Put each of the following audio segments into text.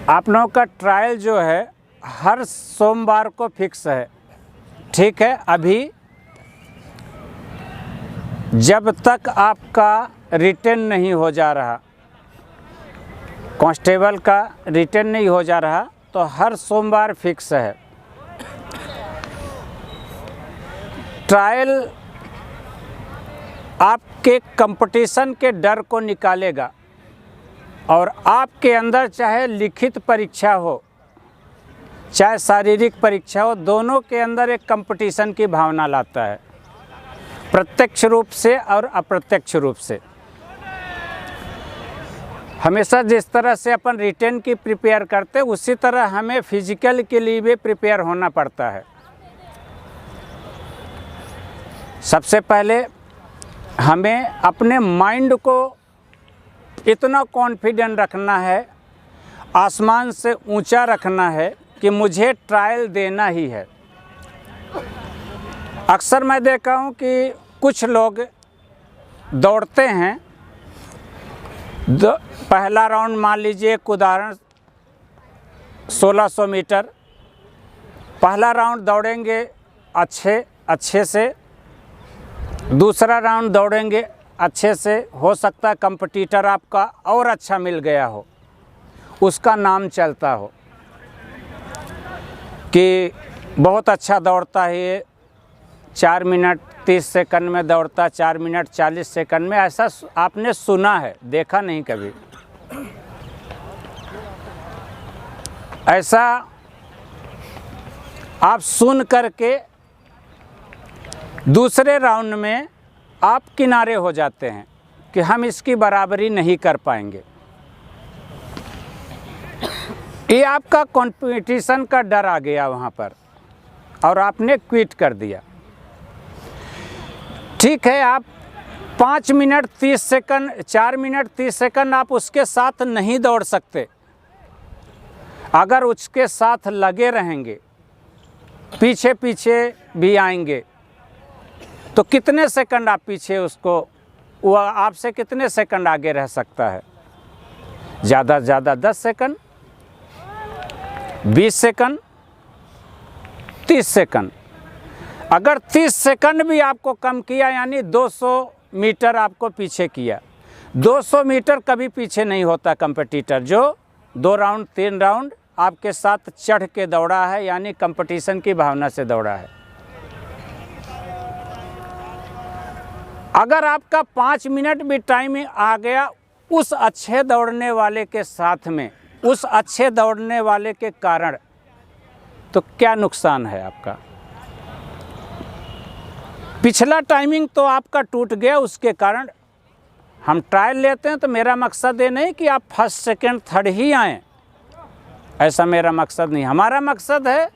आप लोगों का ट्रायल जो है हर सोमवार को फिक्स है, ठीक है। अभी जब तक आपका रिटर्न नहीं हो जा रहा, कांस्टेबल का रिटर्न नहीं हो जा रहा, तो हर सोमवार फिक्स है। ट्रायल आपके कंपटीशन के डर को निकालेगा और आपके अंदर चाहे लिखित परीक्षा हो चाहे शारीरिक परीक्षा हो, दोनों के अंदर एक कंपटीशन की भावना लाता है, प्रत्यक्ष रूप से और अप्रत्यक्ष रूप से। हमेशा जिस तरह से अपन रिटेन की प्रिपेयर करते उसी तरह हमें फिजिकल के लिए भी प्रिपेयर होना पड़ता है। सबसे पहले हमें अपने माइंड को इतना कॉन्फिडेंट रखना है, आसमान से ऊंचा रखना है कि मुझे ट्रायल देना ही है। अक्सर मैं देखा हूँ कि कुछ लोग दौड़ते हैं, पहला राउंड मान लीजिए एक उदाहरण 1600 मीटर, पहला राउंड दौड़ेंगे अच्छे से, दूसरा राउंड दौड़ेंगे अच्छे से, हो सकता है कंपटीटर आपका और अच्छा मिल गया हो, उसका नाम चलता हो कि बहुत अच्छा दौड़ता है ये, 4 मिनट 30 सेकंड में दौड़ता, 4 मिनट 40 सेकंड में, ऐसा आपने सुना है, देखा नहीं कभी। ऐसा आप सुन करके दूसरे राउंड में आप किनारे हो जाते हैं कि हम इसकी बराबरी नहीं कर पाएंगे। ये आपका कंपटीशन का डर आ गया वहाँ पर और आपने क्विट कर दिया। ठीक है, आप 5 मिनट 30 सेकंड 4 मिनट 30 सेकंड आप उसके साथ नहीं दौड़ सकते। अगर उसके साथ लगे रहेंगे, पीछे पीछे भी आएंगे, तो कितने सेकंड आप पीछे उसको, वह आपसे कितने सेकंड आगे रह सकता है? ज़्यादा से ज़्यादा 10 सेकंड, 20 सेकंड, 30 सेकंड। अगर 30 सेकंड भी आपको कम किया, यानी 200 मीटर आपको पीछे किया। 200 मीटर कभी पीछे नहीं होता कंपटीटर जो 2 राउंड 3 राउंड आपके साथ चढ़ के दौड़ा है, यानी कंपटीशन की भावना से दौड़ा है। अगर आपका 5 मिनट भी टाइम आ गया उस अच्छे दौड़ने वाले के साथ में, उस अच्छे दौड़ने वाले के कारण, तो क्या नुकसान है आपका? पिछला टाइमिंग तो आपका टूट गया उसके कारण। हम ट्रायल लेते हैं तो मेरा मकसद ये नहीं कि आप फर्स्ट सेकंड थर्ड ही आएँ, ऐसा मेरा मकसद नहीं। हमारा मकसद है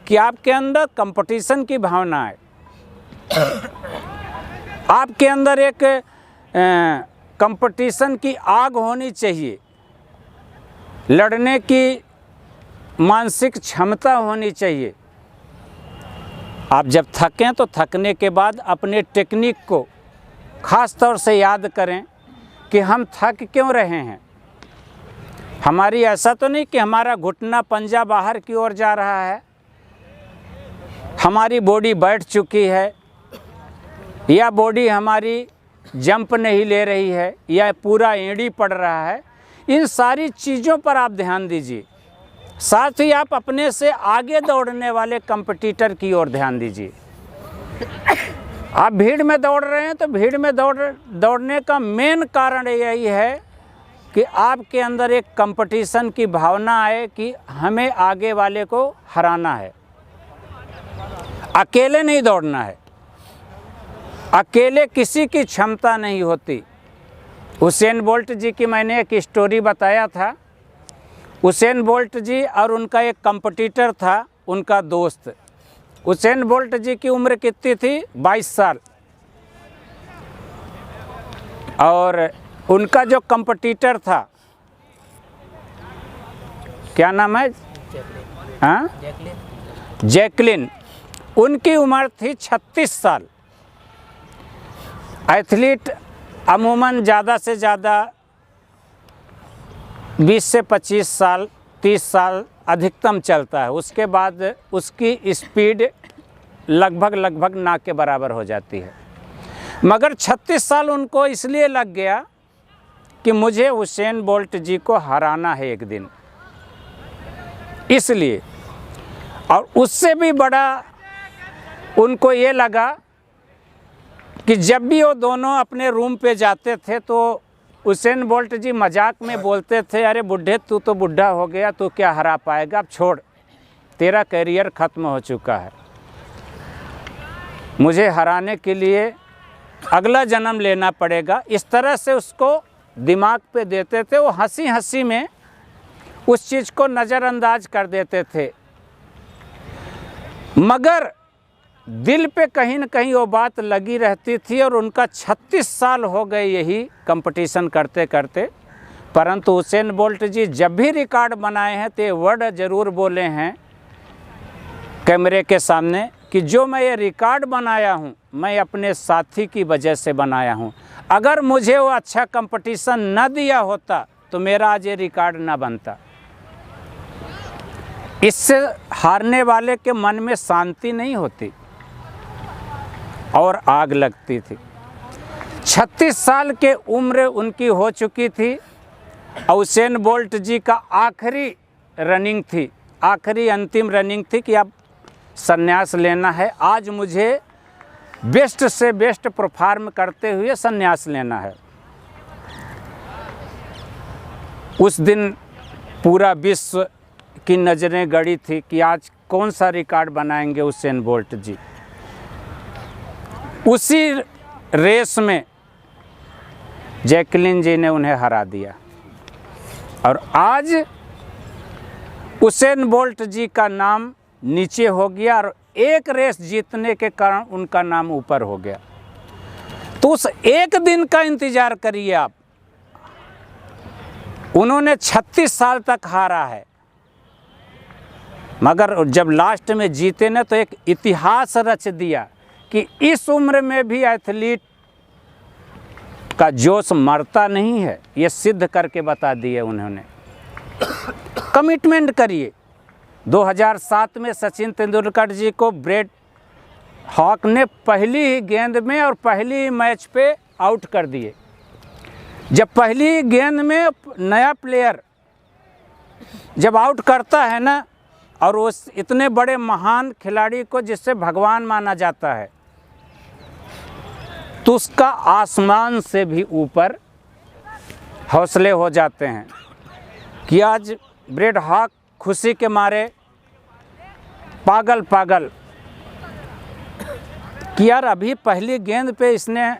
कि आपके अंदर कंपटीशन की भावना आए, आपके अंदर एक कंपटीशन की आग होनी चाहिए, लड़ने की मानसिक क्षमता होनी चाहिए। आप जब थकें तो थकने के बाद अपने टेक्निक को ख़ास तौर से याद करें कि हम थक क्यों रहे हैं। हमारी ऐसा तो नहीं कि हमारा घुटना पंजा बाहर की ओर जा रहा है, हमारी बॉडी बैठ चुकी है, या बॉडी हमारी जंप नहीं ले रही है, या पूरा एड़ी पड़ रहा है। इन सारी चीज़ों पर आप ध्यान दीजिए। साथ ही आप अपने से आगे दौड़ने वाले कंपटीटर की ओर ध्यान दीजिए। आप भीड़ में दौड़ रहे हैं तो भीड़ में दौड़ने का मेन कारण यही है कि आपके अंदर एक कंपटीशन की भावना आए कि हमें आगे वाले को हराना है। अकेले नहीं दौड़ना है, अकेले किसी की क्षमता नहीं होती। हुसैन बोल्ट जी की मैंने एक स्टोरी बताया था। हुसैन बोल्ट जी और उनका एक कंपटीटर था, उनका दोस्त। हुसैन बोल्ट जी की उम्र कितनी थी? 22 साल। और उनका जो कंपटीटर था, क्या नाम है? हाँ, जैकलिन। उनकी उम्र थी 36 साल। एथलीट अमूमन ज़्यादा से ज़्यादा 20 से 25 साल 30 साल अधिकतम चलता है, उसके बाद उसकी स्पीड लगभग ना के बराबर हो जाती है। मगर 36 साल उनको इसलिए लग गया कि मुझे उसेन बोल्ट जी को हराना है एक दिन, इसलिए। और उससे भी बड़ा उनको ये लगा कि जब भी वो दोनों अपने रूम पे जाते थे तो उसेन बोल्ट जी मजाक में बोलते थे, अरे बुढ़े तू तो बुढ़ा हो गया, तू क्या हरा पाएगा, अब छोड़, तेरा करियर ख़त्म हो चुका है, मुझे हराने के लिए अगला जन्म लेना पड़ेगा। इस तरह से उसको दिमाग पे देते थे। वो हंसी हंसी में उस चीज़ को नज़रअंदाज कर देते थे, मगर दिल पे कहीं न कहीं वो बात लगी रहती थी। और उनका 36 साल हो गए यही कंपटीशन करते करते, परंतु उसेन बोल्ट जी जब भी रिकॉर्ड बनाए हैं तो ये वर्ड ज़रूर बोले हैं कैमरे के सामने कि जो मैं ये रिकॉर्ड बनाया हूँ मैं अपने साथी की वजह से बनाया हूँ। अगर मुझे वो अच्छा कंपटीशन न दिया होता तो मेरा आज ये रिकॉर्ड ना बनता। इससे हारने वाले के मन में शांति नहीं होती और आग लगती थी। 36 साल के उम्र उनकी हो चुकी थी। उसेन बोल्ट जी का आखिरी रनिंग थी, आखिरी अंतिम रनिंग थी कि अब संन्यास लेना है, आज मुझे बेस्ट से बेस्ट परफॉर्म करते हुए संन्यास लेना है। उस दिन पूरा विश्व की नज़रें गड़ी थी कि आज कौन सा रिकॉर्ड बनाएंगे उसेन बोल्ट जी। उसी रेस में जैकलिन जी ने उन्हें हरा दिया और आज उसेन बोल्ट जी का नाम नीचे हो गया और एक रेस जीतने के कारण उनका नाम ऊपर हो गया। तो उस एक दिन का इंतज़ार करिए आप। उन्होंने 36 साल तक हारा है, मगर जब लास्ट में जीते ना तो एक इतिहास रच दिया कि इस उम्र में भी एथलीट का जोश मरता नहीं है, ये सिद्ध करके बता दिए उन्होंने। कमिटमेंट करिए। 2007 में सचिन तेंदुलकर जी को ब्रेट हॉक ने पहली ही गेंद में और पहली ही मैच पे आउट कर दिए। जब पहली ही गेंद में नया प्लेयर जब आउट करता है ना, और उस इतने बड़े महान खिलाड़ी को जिससे भगवान माना जाता है, तो उसका आसमान से भी ऊपर हौसले हो जाते हैं कि आज ब्रेट हॉक खुशी के मारे पागल कि यार अभी पहली गेंद पे इसने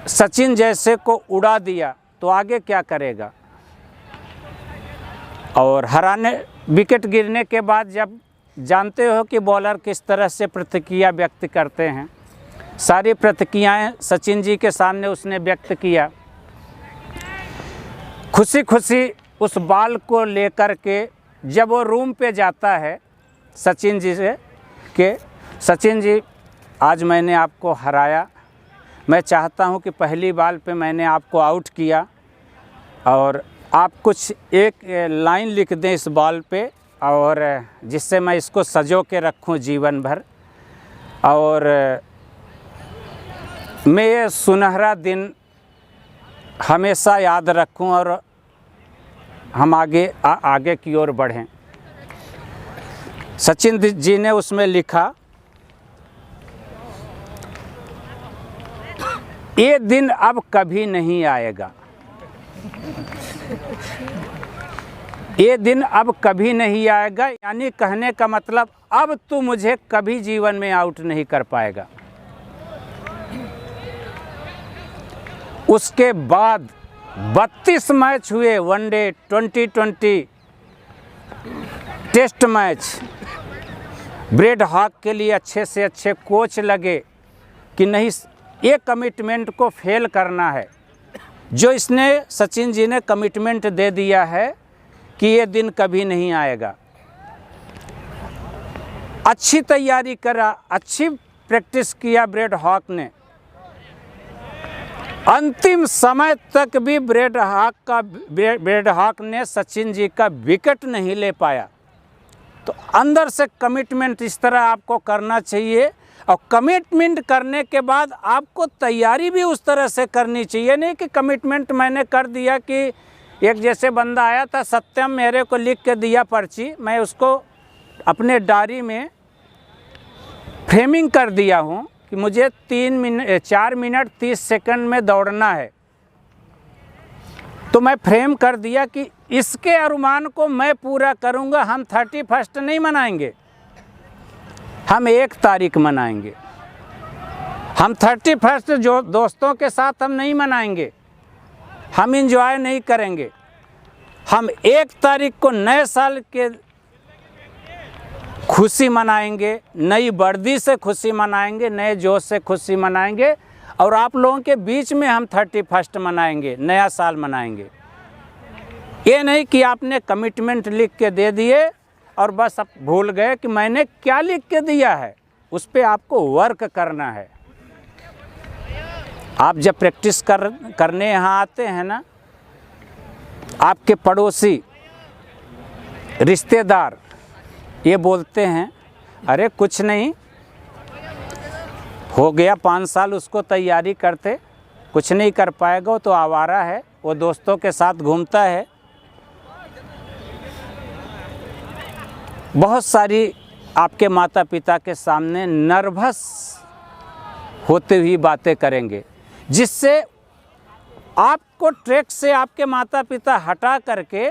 सचिन जैसे को उड़ा दिया तो आगे क्या करेगा। और हराने विकेट गिरने के बाद जब जानते हो कि बॉलर किस तरह से प्रतिक्रिया व्यक्त करते हैं, सारी प्रतिक्रियाएं सचिन जी के सामने उसने व्यक्त किया। खुशी खुशी उस बॉल को लेकर के जब वो रूम पे जाता है सचिन जी से कि सचिन जी आज मैंने आपको हराया, मैं चाहता हूं कि पहली बॉल पे मैंने आपको आउट किया और आप कुछ एक लाइन लिख दें इस बॉल पे और जिससे मैं इसको सजो के रखूं जीवन भर, और मैं ये सुनहरा दिन हमेशा याद रखूं और हम आगे की ओर बढ़ें। सचिन जी ने उसमें लिखा, ये दिन अब कभी नहीं आएगा, ये दिन अब कभी नहीं आएगा, यानी कहने का मतलब अब तू मुझे कभी जीवन में आउट नहीं कर पाएगा। उसके बाद 32 मैच हुए, one day, 2020 test match. Brad Hogg के लिए अच्छे से अच्छे कोच लगे कि नहीं, ये कमिटमेंट को फेल करना है। जो इसने सचिन जी ने कमिटमेंट दे दिया है कि ये दिन कभी नहीं आएगा। अच्छी तैयारी करा, अच्छी प्रैक्टिस किया ब्रेट हॉक ने अंतिम समय तक भी ब्रेड हॉक ने सचिन जी का विकेट नहीं ले पाया। तो अंदर से कमिटमेंट इस तरह आपको करना चाहिए, और कमिटमेंट करने के बाद आपको तैयारी भी उस तरह से करनी चाहिए। नहीं कि कमिटमेंट मैंने कर दिया कि एक जैसे बंदा आया था सत्यम, मेरे को लिख के दिया पर्ची, मैं उसको अपने डायरी में फ्रेमिंग कर दिया हूँ कि मुझे 4 मिनट 30 सेकंड में दौड़ना है। तो मैं फ्रेम कर दिया कि इसके अनुमान को मैं पूरा करूँगा। हम 31 नहीं मनाएंगे, हम 1 तारीख मनाएंगे। हम 31 जो दोस्तों के साथ हम नहीं मनाएंगे, हम इंजॉय नहीं करेंगे। हम 1 तारीख को नए साल के खुशी मनाएंगे, नई वर्दी से खुशी मनाएंगे, नए जोश से खुशी मनाएंगे, और आप लोगों के बीच में हम 31 मनाएंगे, नया साल मनाएंगे। ये नहीं कि आपने कमिटमेंट लिख के दे दिए और बस आप भूल गए कि मैंने क्या लिख के दिया है। उस पर आपको वर्क करना है। आप जब प्रैक्टिस करने यहाँ आते हैं ना, आपके पड़ोसी रिश्तेदार ये बोलते हैं, अरे कुछ नहीं, हो गया 5 साल उसको तैयारी करते, कुछ नहीं कर पाएगा, वो तो आवारा है, वो दोस्तों के साथ घूमता है। बहुत सारी आपके माता पिता के सामने नर्वस होते हुए बातें करेंगे, जिससे आपको ट्रैक से आपके माता पिता हटा करके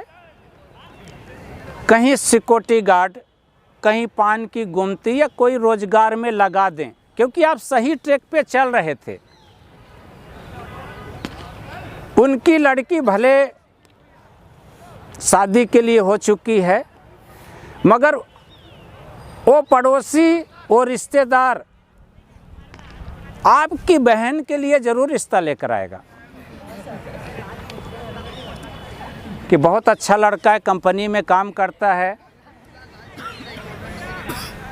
कहीं सिक्योरिटी गार्ड, कहीं पान की गुमती या कोई रोजगार में लगा दें, क्योंकि आप सही ट्रैक पे चल रहे थे। उनकी लड़की भले शादी के लिए हो चुकी है, मगर वो पड़ोसी, वो रिश्तेदार आपकी बहन के लिए ज़रूर रिश्ता लेकर आएगा कि बहुत अच्छा लड़का है, कंपनी में काम करता है,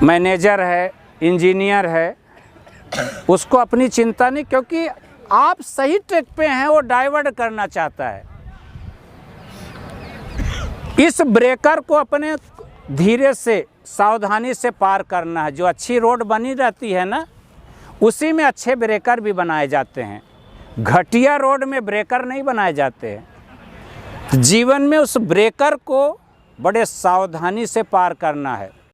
मैनेजर है, इंजीनियर है, उसको अपनी चिंता नहीं, क्योंकि आप सही ट्रैक पे हैं, वो डाइवर्ट करना चाहता है। इस ब्रेकर को अपने धीरे से सावधानी से पार करना है। जो अच्छी रोड बनी रहती है ना, उसी में अच्छे ब्रेकर भी बनाए जाते हैं। घटिया रोड में ब्रेकर नहीं बनाए जाते हैं। जीवन में उस ब्रेकर को बड़े सावधानी से पार करना है।